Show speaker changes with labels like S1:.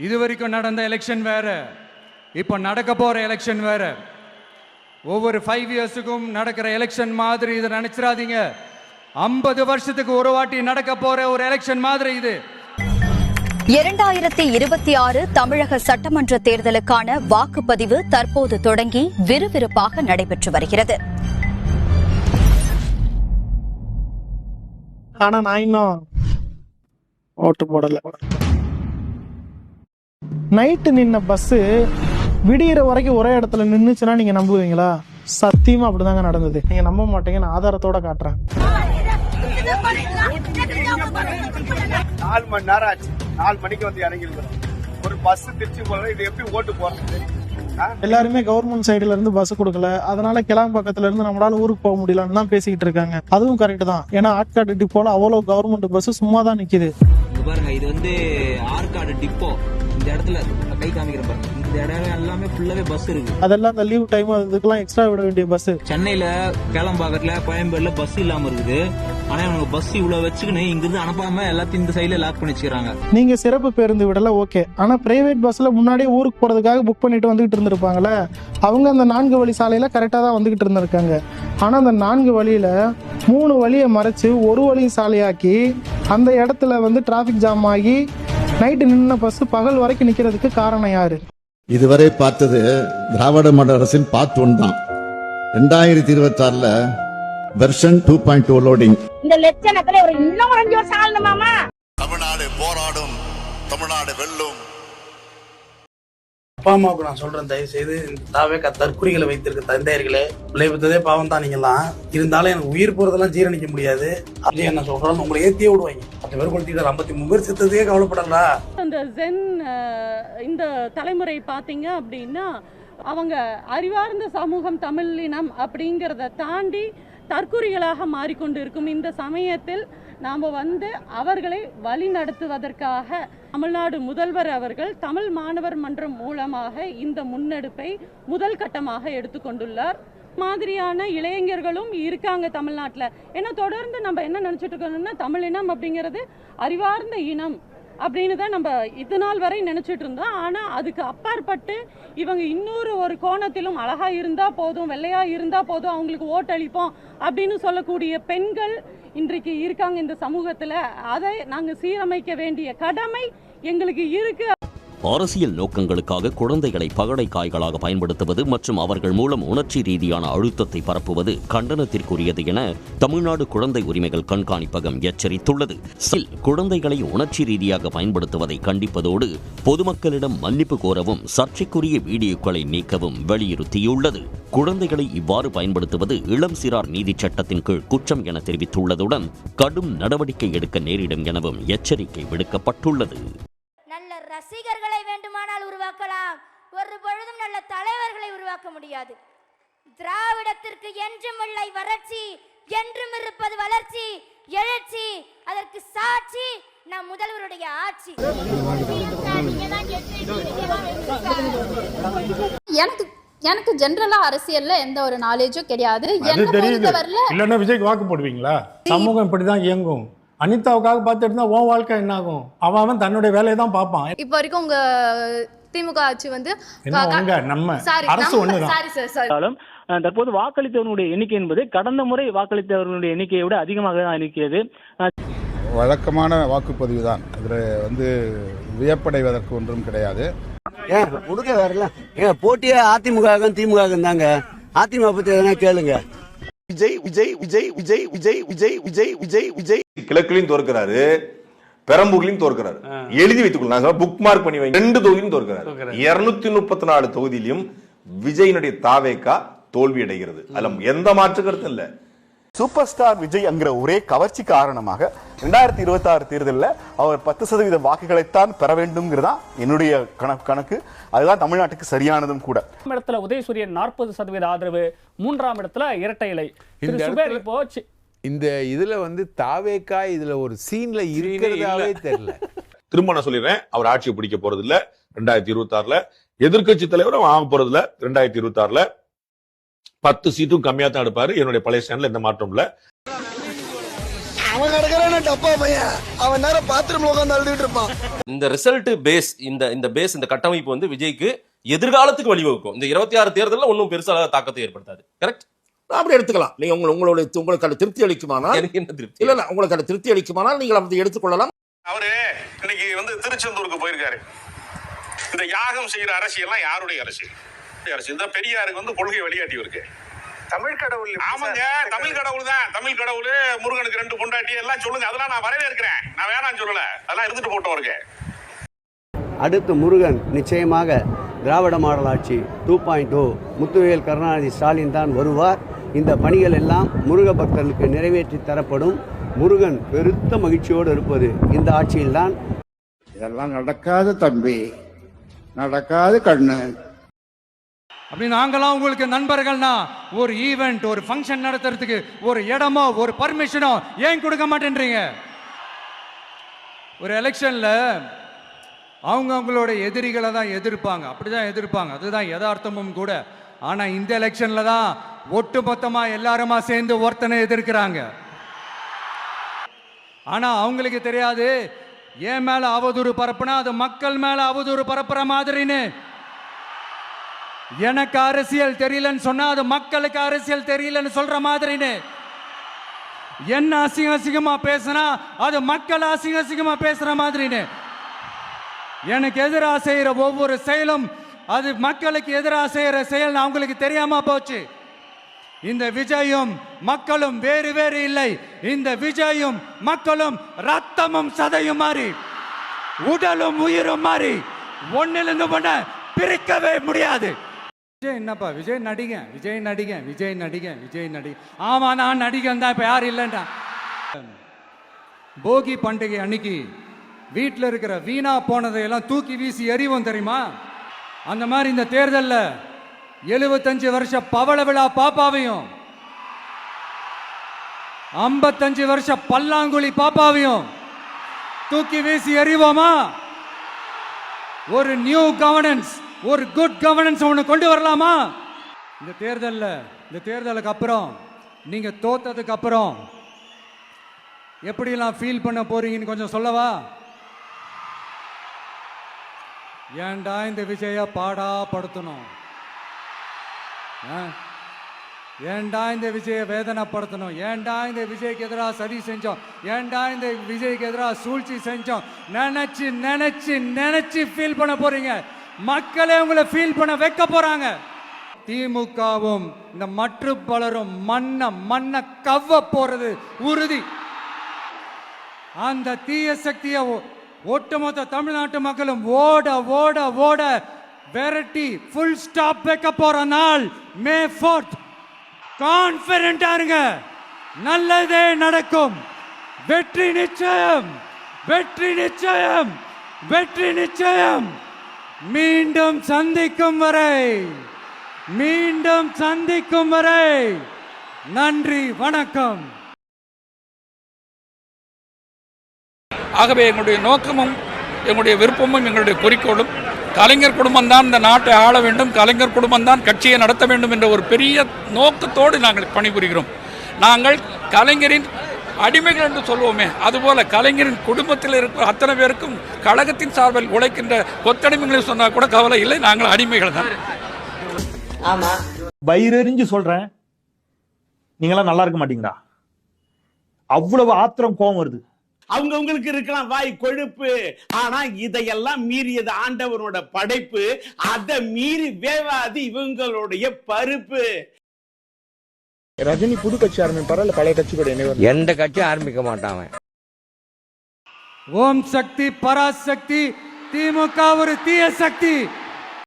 S1: இதுவரைக்கும் நடந்த எலெக்ஷன் வேற, இப்போ நடக்க போற எலெக்ஷன் வேற. ஒவ்வொரு 5 இயர்ஸுக்கும் நடக்கிற எலெக்ஷன் மாதிரி இதை நினைச்சிடாதீங்க. 50 வருஷத்துக்கு ஒரு வாட்டி நடக்க போற ஒரு எலெக்ஷன் மாதிரி இது.
S2: 2026 தமிழக சட்டமன்ற தேர்தலுக்கான வாக்குப்பதிவு தற்போது தொடங்கி விறுவிறுப்பாக நடைபெற்று வருகிறது.
S3: ஆனா நான் இன்னும் ஓட்டு போடல. நைட்டு நின்ன பஸ் விடிகிற வரைக்கும் ஒரே இடத்துல நின்னுச்சுன்னா நீங்க நம்புவீங்களா? சத்தியமா அப்படிதாங்க நடந்தது. நீங்க நம்ப மாட்டீங்க, நான் ஆதாரத்தோட காட்டுறேன்.
S4: 4 மணி நேரம் ஆச்சு. 4 மணிக்கு வந்து இறங்கிருக்கிறோம். ஒரு பஸ் திருச்சி போல, இது எப்படி ஓட்டு போறது?
S3: எல்லாருமே கவர்மெண்ட் சைடுல இருந்து பஸ் கொடுக்கல, அதனால கிளாம்பக்கத்துல இருந்து நம்மளால ஊருக்கு போக முடியலன்னு தான் பேசிக்கிட்டு இருக்காங்க. அதுவும் கரெக்ட் தான். ஏன்னா ஆற்காடு டிப்போல அவ்வளவு கவர்மெண்ட் பஸ் சும்மா தான் நிக்குது.
S5: பாருங்க, இது வந்து ஆற்காடு டிப்போ. இந்த இடத்துல கை காமிக்கிற பாருங்க, இந்த இடம் எல்லாமே ஃபுல்லாவே பஸ் இருக்கு.
S3: அதெல்லாம் இந்த லீவ் டைம் அதுக்கெல்லாம் எக்ஸ்ட்ரா விட வேண்டிய பஸ்.
S5: சென்னையில கேளம்பாக்கத்துல கோயம்பேடுல பஸ் இல்லாம இருக்குது. ஆனா இவங்க பஸ் இவ்வளவு வச்சுக்கின்னு இங்கிருந்து அனுப்பாம எல்லாத்தையும் இந்த சைடுல லாக் பண்ணி வச்சுக்கிறாங்க.
S3: நீங்க சிறப்பு பேருந்து விடல, ஓகே. ஆனா பிரைவேட் பஸ்ல முன்னாடியே ஊருக்கு போறதுக்காக புக் பண்ணிட்டு வந்துகிட்டு இருந்திருப்பாங்கல்ல, அவங்க அந்த 4 வழி சாலையில கரெக்டா தான் வந்துகிட்டு இருந்திருக்காங்க. ஆனா அந்த 4 வழியில 3 வழியை மறைச்சு ஒரு வழி சாலையாக்கி அந்த இடத்துல வந்து டிராபிக் ஜாம் ஆகி நைட்டு நின்ன பஸ் பகல் வரைக்கும் நிக்கிறதுக்கு காரணம் யாரு?
S6: இதுவரை பார்த்தது திராவிட மாடல் அரசின் பார்ட் 1 தான். 2026ல வெர்ஷன் 2.2 லோடிங்.
S7: இந்த லட்சணத்துல ஒரு இன்னும் 5 வருஷம் ஆளணுமாமா?
S8: தமிழ்நாடு போராடும், தமிழ்நாடு வெல்லும்.
S9: அப்பா அம்மாவுக்கு நான் சொல்றேன், தயவு செய்து தாவேக்கா தற்குறிகளை வைத்திருக்க தந்தையர்களே, விளைவித்ததே பாவம் தான் நீங்கெல்லாம். இருந்தாலும் எனக்கு உயிர் போறதெல்லாம் ஜீரணிக்க முடியாது. அப்படி என்ன சொல்றோம், உங்களை ஏத்தியே விடுவாங்க. 10 பேர் கொளுத்திட்டு 53 பேர் செத்ததே கவலைப்படலா.
S10: அந்த ஜென் இந்த தலைமுறை பாத்தீங்க அப்படின்னா அவங்க அறிவார்ந்த சமூகம் தமிழினம் அப்படிங்கிறத தாண்டி தற்குறிகளாக மாறிக்கொண்டு இருக்கும் இந்த சமயத்தில் நாம் அவர்களை வழி நடத்துவதற்காக தமிழ்நாடு முதல்வர் அவர்கள் தமிழ் மாணவர் மன்றம் மூலமாக இந்த முன்னெடுப்பை முதல் கட்டமாக எடுத்துக்கொண்டுள்ளார். மாதிரியான இளைஞர்களும் இருக்காங்க தமிழ்நாட்டில். ஏன்னா தொடர்ந்து நம்ம என்ன நினச்சிட்டு இருக்கோம்னா தமிழினம் அப்படிங்கிறது அறிவார்ந்த இனம் அப்படின்னு தான் நம்ம இது நாள் வரை நினச்சிட்டு இருந்தோம். ஆனால் அதுக்கு அப்பாற்பட்டு இவங்க இன்னொரு ஒரு கோணத்திலும் அழகாக இருந்தால் போதும், வெள்ளையாக இருந்தால் போதும், அவங்களுக்கு ஓட்டளிப்போம் அப்படின்னு சொல்லக்கூடிய பெண்கள் இன்றைக்கு இருக்காங்க இந்த சமூகத்தில். அதை நாங்கள் சீரமைக்க வேண்டிய கடமை எங்களுக்கு இருக்கு.
S11: அரசியல் நோக்கங்களுக்காக குழந்தைகளை பகடை காய்களாக பயன்படுத்துவது மற்றும் அவர்கள் மூலம் உணர்ச்சி ரீதியான அழுத்தத்தை பரப்புவது கண்டனத்திற்குரியது என தமிழ்நாடு குழந்தை உரிமைகள் கண்காணிப்பகம் எச்சரித்துள்ளது. குழந்தைகளை உணர்ச்சி ரீதியாக பயன்படுத்துவதை கண்டிப்பதோடு பொதுமக்களிடம் மன்னிப்பு கோரவும் சர்ச்சைக்குரிய வீடியோக்களை நீக்கவும் வலியுறுத்தியுள்ளது. குழந்தைகளை இவ்வாறு பயன்படுத்துவது இளம் சிறார் நீதி சட்டத்தின் கீழ் குற்றம் என தெரிவித்துள்ளதுடன் கடும் நடவடிக்கை எடுக்க நேரிடும் எனவும் எச்சரிக்கை விடுக்கப்பட்டுள்ளது.
S7: ரசிகர்களை வேண்டுமானால் உருவாக்கலாம், ஒரு பொழுதும் நல்ல தலைவர்களை உருவாக்க முடியாது. திராவிடத்திற்கு என்றும் இல்லை வறட்சி, என்றும் இருப்பது வளர்ச்சி, எழுச்சி. அதற்கு சாட்சி நம் முதல்வருடைய ஆட்சி.
S12: எனக்கு ஜெனரலா அரசியல்ல எந்த ஒரு நாலேஜும் கிடையாது.
S13: இல்லன்னா விஜய்க்கு வாக்கு போடுவீங்களா? சமூகம் இப்படிதான் இயங்கும். அனிதாவுக்காக பார்த்துட்டு உன் வாழ்க்கை என்ன ஆகும்? அவன் தன்னுடைய வேலையை தான் பார்ப்பான்.
S12: இப்போ வரைக்கும் உங்க திமுக ஆட்சி வந்து
S13: நம்ம அரசு ஒண்ணுதான்.
S14: தற்போது வாக்களித்தவர்களுடைய எண்ணிக்கை என்பது கடந்த முறை வாக்களித்தவர்களுடைய எண்ணிக்கையை விட அதிகமாக தான் இருக்கிறது.
S4: வழக்கமான வாக்குப்பதிவு தான். இதில் வியப்படைவதற்கு ஒன்றும் கிடையாது.
S15: போட்டியே அதிமுக திமுக தாங்க. அதிமுக பத்தி எதனா கேளுங்க.
S8: விஜய் விஜய் விஜய் விஜய் விஜய் விஜய் விஜய் விஜய் விஜய் கிழக்குலையும் தோற்கிறாரு, பெரம்பூர்லையும் தோற்கிறாரு. எழுதி வைத்துக் கொள்ள புக் மார்க் பண்ணி வைங்க. 2 தொகுதியிலும் தோற்கிறாரு. 234 தொகுதியிலும் விஜயினுடைய தாவேக்கா தோல்வி அடைகிறது. அதுல எந்த மாற்று கருத்தும் இல்ல.
S16: சூப்பர் ஸ்டார் விஜய் என்கிற ஒரே கவர்ச்சி காரணமாக 2026 தேர்தலில் அவர் 10% வாக்குகளைத்தான் பெற வேண்டும்ங்கிறதா என்னுடைய கணக்கு. அதுதான் தமிழ்நாட்டுக்கு சரியானதும் கூட.
S17: இடத்துல உதயசூரியன் 40% ஆதரவு, 3ஆம் இடத்துல இரட்டை இலை.
S18: இந்த இதுல தாவேக்கா இதுல ஒரு சீன்ல இருக்கிறதாவே தெரியல.
S8: திரும்ப நான் சொல்லிடுறேன், அவர் ஆட்சியை பிடிக்க போறது இல்ல. 2026ல எதிர்கட்சி தலைவரும் ஆக போறது இல்ல. 2026ல 10 சீட்டும் கம்மியா தான் எடுப்பாரு. என்னுடைய பழைய ஸ்டாண்ட்ல எந்த மாற்றம் இல்ல.
S4: அவன் நடக்கிறான
S19: டப்பா பையன் அவன் நேரம் பாத்ரூம்ல உட்கார்ந்து அழுதுட்டு இருப்பான்.
S20: இந்த ரிசல்ட் பேஸ் இந்த கட்டமைப்பு வந்து விஜய்க்கு எதிர்காலத்துக்கு வழிவகுக்கும். இந்த 26 தேர்தலில் ஒன்றும் பெருசாக தாக்கத்தை ஏற்படுத்தாது. கரெக்ட்?
S21: அப்படி எடுத்துக்கலாம். நீங்க உங்களுக்கு அது திருப்தி அளிக்குமானால், இல்ல உங்களுக்கு அது திருப்தி அளிக்குமானால் நீங்கள் அப்படி எடுத்துக்கொள்ளலாம்.
S22: அவரு இன்னைக்கு வந்து திருச்செந்தூருக்கு போயிருக்காரு. இந்த யாகம் செய்யற அரசியல்லாம் யாருடைய அரசியல்? இந்த பெரியாருக்கு வந்து கொள்கை வழிகாட்டி இருக்கு.
S4: தமிழ் கடவுள்.
S22: ஆமாங்க, தமிழ் கடவுள் தான். தமிழ் கடவுள், முருகனுக்கு 2 பொண்டாட்டி எல்லாம் சொல்லுங்க. அதெல்லாம் நான் வரவேற்கிறேன். நான் வேணாம்னு சொல்லல. அதெல்லாம் இருந்துட்டு போட்டோம் இருக்கு.
S15: அடுத்து முருகன் நிச்சயமாக திராவிட மாடல் ஆட்சி 2.0 முத்துவேல் கருணாநிதி ஸ்டாலின் தான் வருவார். இந்த பணிகள் எல்லாம் முருக பக்தர்களுக்கு நிறைவேற்றி தரப்படும். முருகன் பெருத்த மகிழ்ச்சியோடு இருப்பது இந்த ஆட்சியில்தான்.
S23: இதெல்லாம் நடக்காத தம்பி, நடக்காத கண்ணு.
S1: அப்படி நாங்களாம் உங்களுக்கு நண்பர்கள்னா ஒரு ஈவெண்ட், ஒரு ஃபங்க்ஷன் நடத்துறதுக்கு ஒரு இடமோ ஒரு பர்மிஷனோ ஏன் கொடுக்க மாட்டேன்றீங்க? ஒரு எலெக்ஷன்ல அவங்களோட எதிரிகளை தான் எதிர்ப்பாங்க, அப்படிதான் எதிர்ப்பாங்க, அதுதான் யதார்த்தமும் கூட. ஆனா இந்த எலெக்ஷன்ல தான் ஒட்டுமொத்தமா எல்லாருமா சேர்ந்து ஒருத்தனை எதிர்க்கிறாங்க. ஆனா அவங்களுக்கு தெரியாது, என் மேல அவதூறு பரப்புனா அது மக்கள் மேல அவதூறு பரப்புற மாதிரின்னு. எனக்கு அரசியல் தெரியலன்னு சொன்னா அது மக்களுக்கு அரசியல் தெரியலன்னு சொல்ற மாதிரின்னு. என்ன அசிங்கமா பேசினா அது மக்கள் அசிங்கமா பேசுற மாதிரின்னு. எனக்கு எதிராக செய்யற ஒவ்வொரு செயலும் அது மக்களுக்கு எதிராக செய்யற செயல் அவங்களுக்கு தெரியாம போச்சு. இந்த விஜயும் மக்களும் வேறு வேறு இல்லை. இந்த விஜயும் மக்களும் ரத்தமும் சதையும் மாறி, உடலும் உயிரும் மாறி, ஒன்னிலிருந்து ஒண்ண பிரிக்கவே முடியாது. விஜய் என்னப்பா, விஜய் நடிகன், விஜய் நடிகன், விஜய் நடிகன், விஜய் நடிகன். ஆமா நான் நடிகன் தான், இப்ப யாரும் இல்லைன்றா. போகி பண்டிகை அன்னைக்கு வீட்டில் இருக்கிற வீணா போனதையெல்லாம் தூக்கி வீசி எறிவோம் தெரியுமா? அந்த மாதிரி இந்த தேர்தலில் 75 வருஷ பவள விழா பாப்பாவையும் 55 வருஷ பல்லாங்குழி பாப்பாவையும் தூக்கி வீசி எறிவோமா? ஒரு நியூ கவர்னன்ஸ், ஒரு குட் கவர்னன்ஸ் ஒன்று கொண்டு வரலாமா? இந்த தேர்தலுக்கு அப்புறம், நீங்க தோத்ததுக்கு அப்புறம் எப்படிலாம் ஃபீல் பண்ண போறீங்கன்னு கொஞ்சம் சொல்லவா? ஏண்டா இந்த விஜய பாடாப்படுத்தணும்? ஏண்டா இந்த விஜய வேதனைப்படுத்தணும்? ஏண்டா இந்த விஜய்க்கு எதிராக சதி செஞ்சோம்? ஏண்டா இந்த விஜய்க்கு எதிராக சூழ்ச்சி செஞ்சோம்? நினைச்சு நினைச்சு நினைச்சு ஃபீல் பண்ண போறீங்க. மக்களே உங்களை ஃபீல் பண்ண வைக்க போறாங்க. திமுகவும் இந்த மற்ற பலரும் மண்ண கவ்வ போறது உறுதி. அந்த தீய சக்தியை ஒட்டுமொத்த தமிழ்நாட்டு மக்களும் ஓட ஓட ஓட விரட்டி ஃபுல் ஸ்டாப் வைக்க போற நாள் மே 4th. கான்ஃபிடென்ட்டா இருங்க, நல்லதே நடக்கும். வெற்றி நிச்சயம், வெற்றி நிச்சயம், வெற்றி நிச்சயம். மீண்டும் சந்திக்கும் வரை நன்றி, வணக்கம்.
S24: ஆகவே எங்களுடைய நோக்கமும் எங்களுடைய விருப்பமும் எங்களுடைய குறிக்கோளும் கலைஞர் குடும்பம் தான் இந்த நாட்டை ஆள வேண்டும், கலைஞர் குடும்பம் தான் கட்சியை நடத்த வேண்டும் என்ற ஒரு பெரிய நோக்கத்தோடு நாங்கள் பணிபுரிகிறோம். நாங்கள் கலைஞரின் அடிமைகள் என்று சொல்வோமே, அதுபோல கலைஞரின் குடும்பத்தில் இருக்கிற அத்தனை பேருக்கும் கழகத்தின் சார்பில் உழைக்கின்ற கொத்தடிமைகளை சொன்னால் கூட கவலை இல்லை, நாங்கள் அடிமைகள் தான்.
S25: ஆமா, வயிறறிஞ்சு சொல்றேன், நீங்களாம் நல்லா இருக்க மாட்டீங்களா? அவ்வளவு ஆத்திரம் கோபம் வருது.
S26: அவங்களுக்கு இருக்கலாம் வாய் கொழுப்பு, ஆனா இதையெல்லாம் மீறியது ஆண்டவனோட படைப்பு. அதை மீறி வேவாது இவங்களுடைய பருப்பு.
S25: ரஜினி புது கட்சி ஆரம்பிப்பாரா இல்ல பழைய கட்சி கூட என்ன?
S27: எந்த கட்சி ஆரம்பிக்க மாட்டாங்க.
S1: ஓம் சக்தி பராசக்தி, திமுக ஒரு தீய சக்தி.